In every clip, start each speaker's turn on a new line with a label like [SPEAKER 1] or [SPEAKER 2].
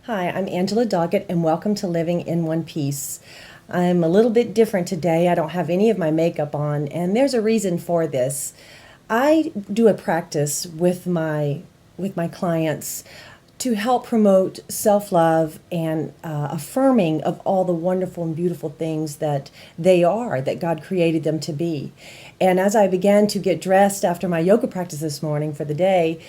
[SPEAKER 1] Hi, I'm Angela Doggett, and welcome to Living in One Piece. I'm a little bit different today. I don't have any of my makeup on, and there's a reason for this. I do a practice with my clients to help promote self-love and affirming of all the wonderful and beautiful things that they are, that God created them to be. And as I began to get dressed after my yoga practice this morning for the day,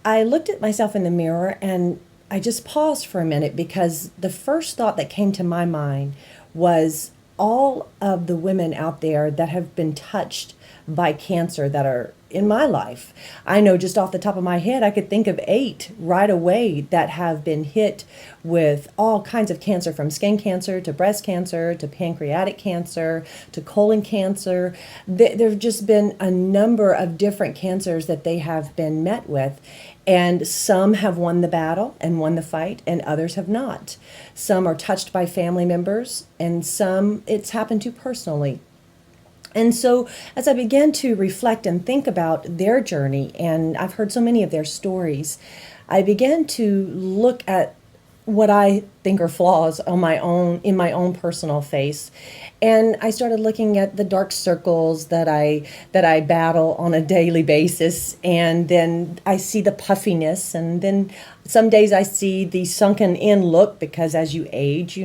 [SPEAKER 1] I looked at myself in the mirror and I just paused for a minute because the first thought that came to my mind was all of the women out there that have been touched by cancer that are in my life. I know just off the top of my head, I could think of 8 right away that have been hit with all kinds of cancer, from skin cancer to breast cancer to pancreatic cancer to colon cancer. There have just been a number of different cancers that they have been met with. And some have won the battle and won the fight, and others have not. Some are touched by family members, and some it's happened to personally. And so, as I began to reflect and think about their journey, and I've heard so many of their stories, I began to look at what I think are flaws on my own in my own personal face. And I started looking at the dark circles that I battle on a daily basis, and then I see the puffiness, and then some days I see the sunken in look, because as you age,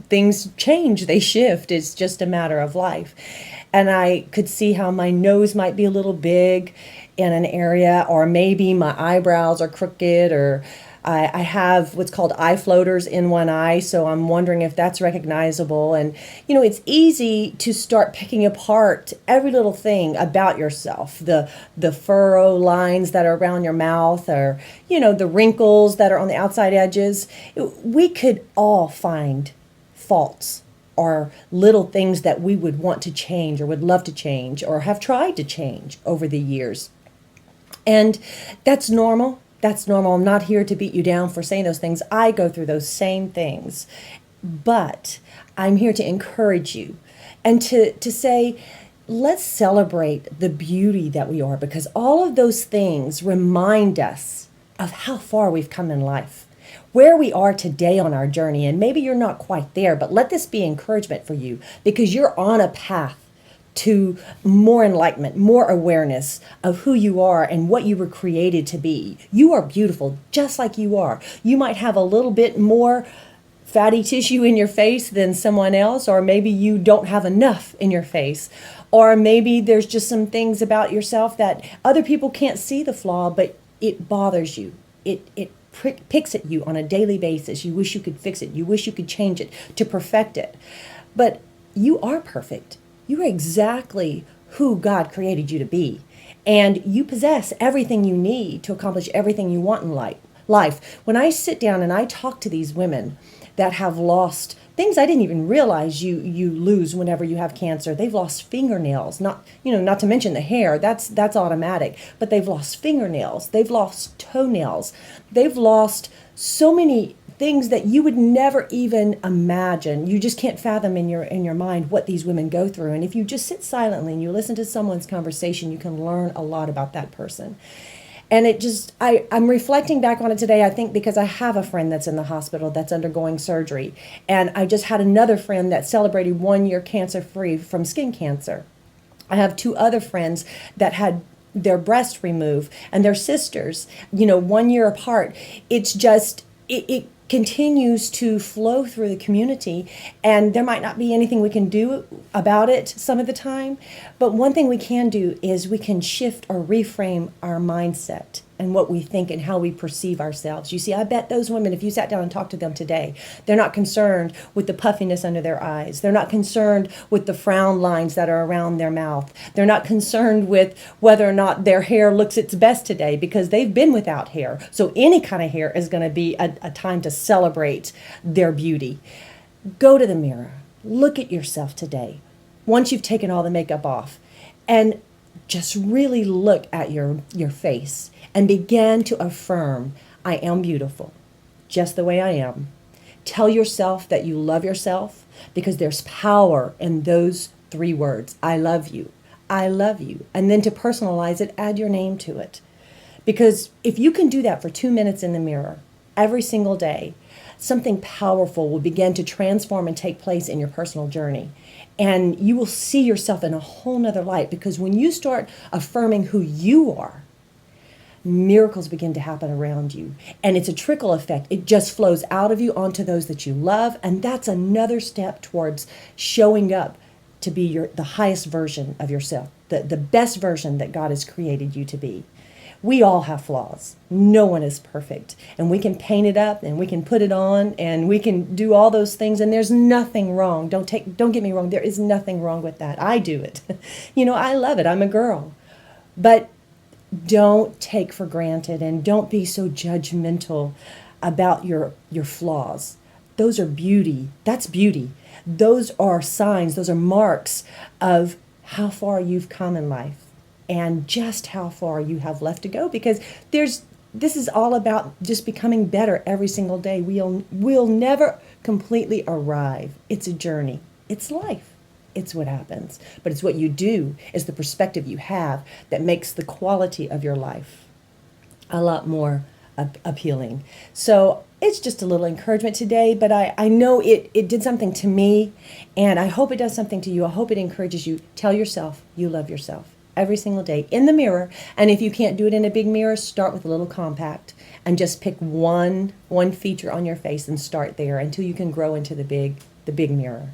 [SPEAKER 1] things change, they shift. It's just a matter of life. And I could see how my nose might be a little big in an area, or maybe my eyebrows are crooked, or I have what's called eye floaters in one eye, so I'm wondering if that's recognizable. And, it's easy to start picking apart every little thing about yourself, the furrow lines that are around your mouth, or, the wrinkles that are on the outside edges. We could all find faults or little things that we would want to change or would love to change or have tried to change over the years. And that's normal. That's normal. I'm not here to beat you down for saying those things. I go through those same things. But I'm here to encourage you and to say, let's celebrate the beauty that we are, because all of those things remind us of how far we've come in life, where we are today on our journey. And maybe you're not quite there, but let this be encouragement for you, because you're on a path to more enlightenment, more awareness of who you are and what you were created to be. You are beautiful just like you are. You might have a little bit more fatty tissue in your face than someone else, or maybe you don't have enough in your face, or maybe there's just some things about yourself that other people can't see the flaw, but it bothers you. It picks at you on a daily basis. You wish you could fix it. You wish you could change it to perfect it. But you are perfect. You are exactly who God created you to be. And you possess everything you need to accomplish everything you want in life. When I sit down and I talk to these women that have lost things I didn't even realize you lose whenever you have cancer. They've lost fingernails, not to mention the hair. That's automatic. But they've lost fingernails. They've lost toenails. They've lost so many things that you would never even imagine. You just can't fathom in your mind what these women go through. And if you just sit silently and you listen to someone's conversation, you can learn a lot about that person. And I'm reflecting back on it today, I think, because I have a friend that's in the hospital that's undergoing surgery. And I just had another friend that celebrated 1 year cancer-free from skin cancer. I have 2 other friends that had their breast removed, and their sisters, 1 year apart. It's just, it continues to flow through the community, and there might not be anything we can do about it some of the time, but one thing we can do is we can shift or reframe our mindset and what we think and how we perceive ourselves. You see, I bet those women, if you sat down and talked to them today, they're not concerned with the puffiness under their eyes. They're not concerned with the frown lines that are around their mouth. They're not concerned with whether or not their hair looks its best today, because they've been without hair. So any kind of hair is going to be a time to celebrate their beauty. Go to the mirror. Look at yourself today, once you've taken all the makeup off, and just really look at your face and begin to affirm, I am beautiful, just the way I am. Tell yourself that you love yourself, because there's power in those 3 words. I love you. I love you. And then to personalize it, add your name to it. Because if you can do that for 2 minutes in the mirror, every single day, something powerful will begin to transform and take place in your personal journey. And you will see yourself in a whole nother light, because when you start affirming who you are, miracles begin to happen around you. And it's a trickle effect. It just flows out of you onto those that you love. And that's another step towards showing up to be the highest version of yourself, the best version that God has created you to be. We all have flaws. No one is perfect. And we can paint it up and we can put it on and we can do all those things, and there's nothing wrong. Don't get me wrong. There is nothing wrong with that. I do it. I love it. I'm a girl. But don't take for granted and don't be so judgmental about your flaws. Those are beauty. That's beauty. Those are signs. Those are marks of how far you've come in life and just how far you have left to go, because this is all about just becoming better every single day. We'll never completely arrive. It's a journey. It's life. It's what happens. But it's what you do, it's the perspective you have that makes the quality of your life a lot more appealing. So it's just a little encouragement today, but I know it did something to me, and I hope it does something to you. I hope it encourages you. Tell yourself you love yourself every single day in the mirror. And if you can't do it in a big mirror, start with a little compact and just pick one feature on your face and start there until you can grow into the big mirror.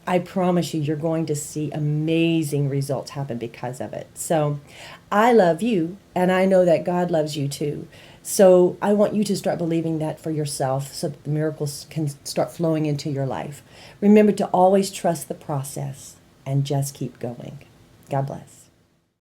[SPEAKER 1] I promise you, you're going to see amazing results happen because of it. So I love you, and I know that God loves you too. So I want you to start believing that for yourself so that the miracles can start flowing into your life. Remember to always trust the process and just keep going. God bless.